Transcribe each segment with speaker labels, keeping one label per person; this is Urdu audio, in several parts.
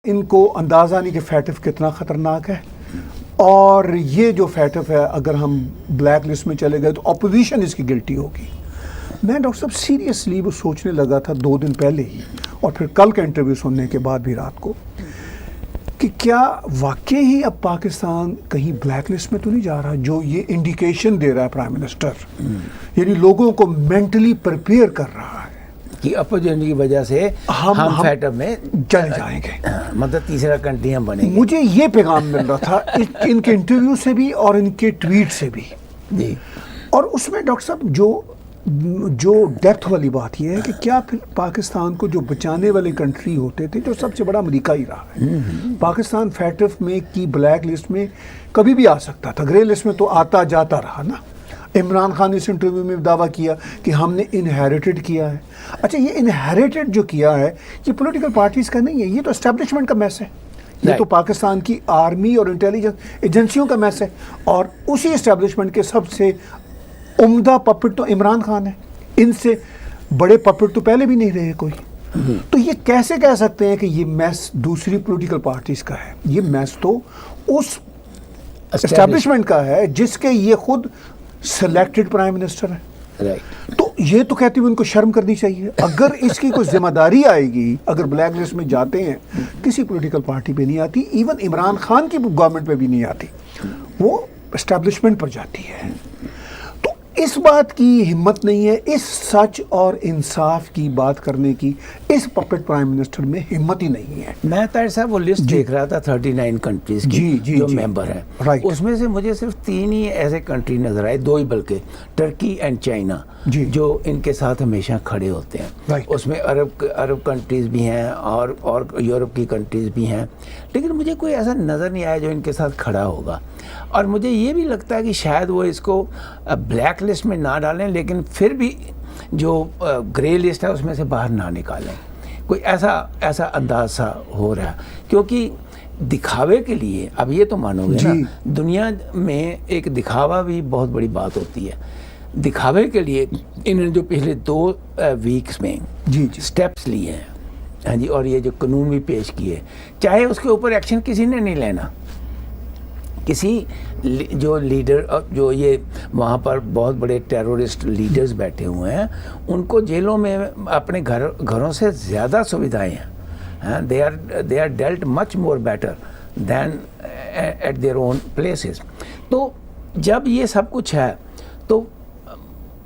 Speaker 1: ان کو اندازہ نہیں کہ فیٹف کتنا خطرناک ہے، اور یہ جو فیٹف ہے اگر ہم بلیک لسٹ میں چلے گئے تو اپوزیشن اس کی گلٹی ہوگی۔ میں ڈاکٹر صاحب سیریسلی وہ سوچنے لگا تھا 2 دن پہلے ہی، اور پھر کل کا انٹرویو سننے کے بعد بھی رات کو، کہ کیا واقعی ہی اب پاکستان کہیں بلیک لسٹ میں تو نہیں جا رہا، جو یہ انڈیکیشن دے رہا ہے پرائم منسٹر، یعنی لوگوں کو مینٹلی پریپیئر کر رہا ہے
Speaker 2: کہ اپوزیشن کی وجہ سے ہم فیٹر میں
Speaker 1: چلے جائیں گے،
Speaker 2: مطلب تیسرا کنٹری ہم بنیں گے۔
Speaker 1: مجھے یہ پیغام مل رہا تھا ان کے انٹرویو سے بھی اور ان کے ٹویٹ سے بھی،
Speaker 2: جی،
Speaker 1: اور اس میں ڈاکٹر صاحب جو ڈیپتھ والی بات یہ ہے کہ کیا پھر پاکستان کو جو بچانے والے کنٹری ہوتے تھے، جو سب سے بڑا امریکہ ہی رہا ہے، پاکستان فیٹف میں کی بلیک لسٹ میں کبھی بھی آ سکتا تھا، گرے لسٹ میں تو آتا جاتا رہا نا۔ عمران خان نے اس انٹرویو میں دعویٰ کیا کہ ہم نے انہیریٹڈ کیا ہے۔ اچھا، یہ انہیریٹڈ جو کیا ہے یہ پولیٹیکل پارٹیز کا نہیں ہے، یہ تو اسٹیبلشمنٹ کا میس ہے، یہ تو پاکستان کی آرمی اور انٹیلیجنس ایجنسیوں کا میس ہے، اور اسی اسٹیبلشمنٹ کے سب سے عمدہ پپٹ تو عمران خان ہے، ان سے بڑے پپٹ تو پہلے بھی نہیں رہے کوئی۔ تو یہ کیسے کہہ سکتے ہیں کہ یہ میس دوسری پولیٹیکل پارٹیز کا ہے؟ یہ میس تو اس اسٹیبلشمنٹ کا ہے جس کے یہ خود سلیکٹڈ پرائم منسٹر ہے۔ تو یہ تو کہتے ہوئے ان کو شرم کرنی چاہیے، اگر اس کی کوئی ذمہ داری آئے گی، اگر بلیک لسٹ میں جاتے ہیں، کسی پولیٹیکل پارٹی پہ نہیں آتی، ایون عمران خان کی گورنمنٹ پہ بھی نہیں آتی، وہ اسٹیبلشمنٹ پر جاتی ہے۔ تو اس بات کی ہمت نہیں ہے، اس سچ اور انصاف کی بات کرنے کی اس پپٹ پرائم منسٹر میں ہمت ہی نہیں ہے۔
Speaker 2: میں طاہر صاحب وہ لسٹ دیکھ رہا تھا 39 کنٹریز کی جو ممبر ہیں، اس میں سے مجھے صرف 3 ہی ایسے کنٹری نظر آئے، 2 ہی بلکہ، ٹرکی اینڈ چائنا، جو ان کے ساتھ ہمیشہ کھڑے ہوتے ہیں۔ اس میں عرب کنٹریز بھی ہیں اور یورپ کی کنٹریز بھی ہیں، لیکن مجھے کوئی ایسا نظر نہیں آیا جو ان کے ساتھ کھڑا ہوگا۔ اور مجھے یہ بھی لگتا ہے کہ شاید وہ اس کو بلیک لسٹ میں نہ ڈالیں، لیکن پھر بھی جو گرے لسٹ ہے اس میں سے باہر نہ نکالیں، کوئی ایسا انداز سا ہو رہا ہے، کیونکہ دکھاوے کے لیے، اب یہ تو مانو گے نا، دنیا میں ایک دکھاوا بھی بہت بڑی بات ہوتی ہے۔ دکھاوے کے لیے انہوں نے جو پچھلے 2 ویکس میں سٹیپس لیے ہیں، ہاں جی، اور یہ جو قانون بھی پیش کیے، چاہے اس کے اوپر ایکشن کسی نے نہیں لینا، کسی جو لیڈر، جو یہ وہاں پر بہت بڑے ٹیرورسٹ لیڈرز بیٹھے ہوئے ہیں، ان کو جیلوں میں اپنے گھروں سے زیادہ سویدھائیں ہیں، they are dealt much more better than at their own places. تو جب یہ سب کچھ ہے تو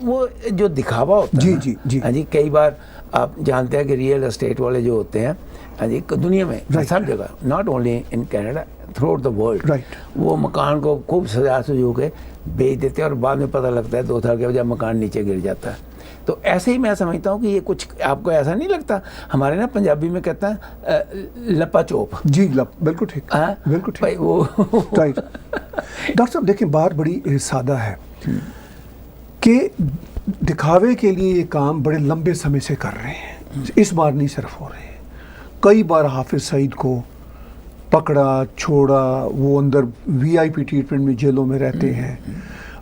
Speaker 2: وہ جو دکھاوا ہوتا ہے، ہاں جی، کئی بار آپ جانتے ہیں کہ ریئل اسٹیٹ والے جو ہوتے ہیں، ہاں جی، دنیا میں سب جگہ، not only in Canada, through out the world, وہ مکان کو خوب سجا سجو کے بیچ دیتے ہیں، اور بعد میں پتہ لگتا ہے 2 سال کے بعد مکان نیچے گر جاتا ہے۔ تو ایسے ہی میں سمجھتا ہوں کہ یہ کچھ، آپ کو ایسا نہیں لگتا، ہمارے نا پنجابی میں کہتا ہے لپا چوپ، جی
Speaker 1: بالکل ٹھیک، بالکل ٹھیک، وہ ڈاکٹر صاحب دیکھیں، بات بڑی سادہ ہے کہ دکھاوے کے لیے یہ کام بڑے لمبے سمے سے کر رہے ہیں، اس بار نہیں صرف ہو رہے ہیں، کئی بار حافظ سعید کو پکڑا چھوڑا، وہ اندر وی آئی پی ٹریٹمنٹ میں جیلوں میں رہتے ہیں،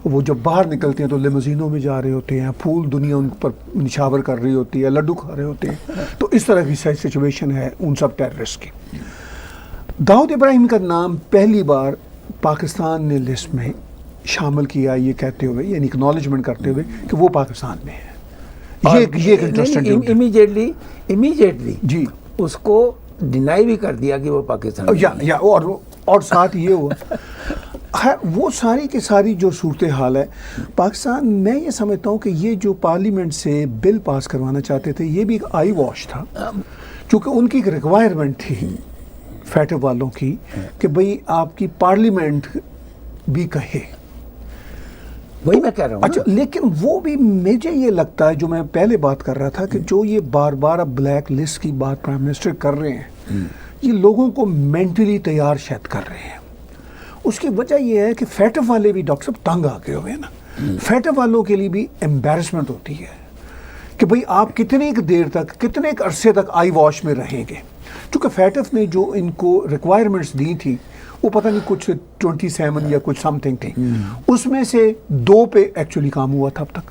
Speaker 1: وہ جب باہر نکلتے ہیں تو لیموزینوں میں جا رہے ہوتے ہیں، پھول دنیا ان پر نشاور کر رہی ہوتی ہے، لڈو کھا رہے ہوتے ہیں، تو اس طرح کی سچویشن ہے ان سب ٹیررسٹ کی۔ داؤد ابراہیم کا نام پہلی بار پاکستان نے لسٹ میں شامل کیا، یہ کہتے ہوئے، یعنی اکنالجمنٹ کرتے ہوئے کہ وہ پاکستان میں ہے، یہ ایک انٹرسٹنگ،
Speaker 2: امیجیٹلی جی اس کو ڈینائی بھی کر دیا کہ وہ پاکستان
Speaker 1: یا اور ساتھ یہ ہوا، وہ ساری کی ساری جو صورتحال ہے پاکستان، میں یہ سمجھتا ہوں کہ یہ جو پارلیمنٹ سے بل پاس کروانا چاہتے تھے، یہ بھی ایک آئی واش تھا، چونکہ ان کی ایک ریکوائرمنٹ تھی فیٹو والوں کی کہ بھئی آپ کی پارلیمنٹ بھی کہے،
Speaker 2: وہی میں کہہ رہا ہوں۔
Speaker 1: اچھا، لیکن وہ بھی مجھے یہ لگتا ہے، جو میں پہلے بات کر رہا تھا، کہ جو یہ بار بار اب بلیک لسٹ کی بات پرائم منسٹر کر رہے ہیں، یہ لوگوں کو مینٹلی تیار شاید کر رہے ہیں۔ اس کی وجہ یہ ہے کہ فیٹو والے بھی ڈاکٹر صاحب تنگ آ گئے ہوئے ہیں نا، فیٹو والوں کے لیے بھی ایمبیرسمنٹ ہوتی ہے کہ بھئی آپ کتنے دیر تک، کتنے عرصے تک آئی واش میں رہیں گے، چونکہ فیٹف نے جو ان کو ریکوائرمنٹس دی تھی، وہ پتہ نہیں کچھ 27 یا کچھ سم تھنگ تھی، اس میں سے 2 پہ ایکچولی کام ہوا تھا اب تک،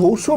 Speaker 1: $200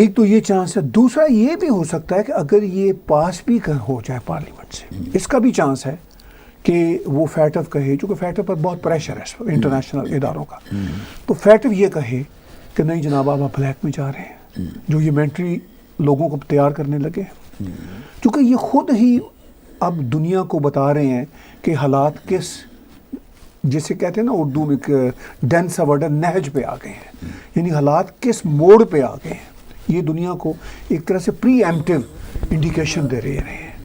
Speaker 1: ایک تو یہ چانس ہے، دوسرا یہ بھی ہو سکتا ہے کہ اگر یہ پاس بھی ہو جائے پارلیمنٹ سے، اس کا بھی چانس ہے کہ وہ فیٹف کہے، چونکہ فیٹف پر بہت پریشر ہے انٹرنیشنل اداروں کا، تو فیٹف یہ کہے کہ نہیں جناب آپ بلیک میں جا رہے ہیں، جو یہ ملٹری لوگوں کو تیار کرنے لگے ہیں، چونکہ یہ خود ہی اب دنیا کو بتا رہے ہیں کہ حالات کس، جسے کہتے ہیں نا اردو میں ڈینس ورڈ نہج پہ آ گئے ہیں، یعنی حالات کس موڑ پہ آ گئے ہیں، یہ دنیا کو ایک طرح سے پری ایمپٹیو انڈیکیشن دے رہے ہیں۔